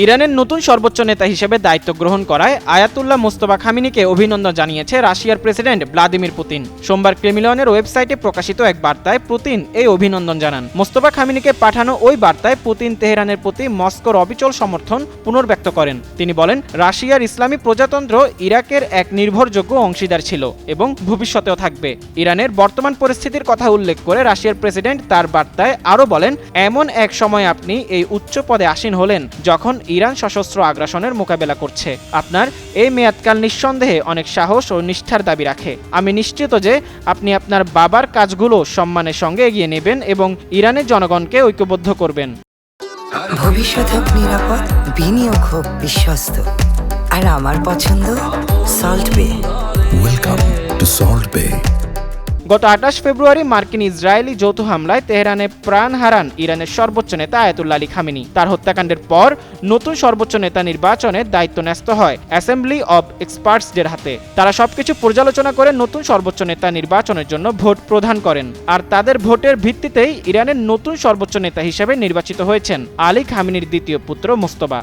ইরানের নতুন সর্বোচ্চ নেতা হিসেবে দায়িত্ব গ্রহণ করায় আয়াতুল্লাহ মোস্তফা খামেনিকে অভিনন্দন জানিয়েছে রাশিয়ার প্রেসিডেন্ট ভ্লাদিমির পুতিন। সোমবার ক্রেমলিনের ওয়েবসাইটে প্রকাশিত এক বার্তায় পুতিন এই অভিনন্দন জানান। মোস্তফা খামেনিকে পাঠানো ওই বার্তায় পুতিন তেহরানের প্রতি মস্কোর অবিচল সমর্থন পুনর্ব্যক্ত করেন। তিনি বলেন, রাশিয়ার ইসলামী প্রজাতন্ত্র ইরাকের এক নির্ভরযোগ্য অংশীদার ছিল এবং ভবিষ্যতেও থাকবে। ইরানের বর্তমান পরিস্থিতির কথা উল্লেখ করে রাশিয়ার প্রেসিডেন্ট তার বার্তায় আরও বলেন, এমন এক সময় আপনি এই উচ্চ পদে আসীন হলেন যখন ইরান সশস্ত্র আগ্রাসনের মোকাবেলা করছে। আপনার এই মেয়াদকাল নিঃসন্দেহে অনেক সাহস ও নিষ্ঠার দাবি রাখে। আমি নিশ্চিত যে আপনি আপনার বাবার কাজগুলো সম্মানের সঙ্গে এগিয়ে নেবেন এবং ইরানের জনগণকে ঐক্যবদ্ধ করবেন। ভবিষ্যৎ হোক নিরাপদ, বিনিয়োগ হোক বিশ্বস্ত, আর আমার পছন্দ সল্ট বে। ওয়েলকাম টু সল্ট বে। গত 28 ফেব্রুয়ারি মার্কিন ইসরায়েলি যৌথ হামলায় তেহরানে প্রাণ হারান ইরানের সর্বোচ্চ নেতা আয়াতুল্লাহ আলী খামেনি। তার হত্যাকাণ্ডের পর নতুন সর্বোচ্চ নেতা নির্বাচনের দায়িত্ব ন্যস্ত হয় অ্যাসেম্বলি অব এক্সপার্টসদের হাতে। তারা সবকিছু পর্যালোচনা করে নতুন সর্বোচ্চ নেতা নির্বাচনের জন্য ভোট প্রদান করেন, আর তাদের ভোটের ভিত্তিতেই ইরানের নতুন সর্বোচ্চ নেতা হিসেবে নির্বাচিত হয়েছেন আলী খামেনির দ্বিতীয় পুত্র মোস্তফা।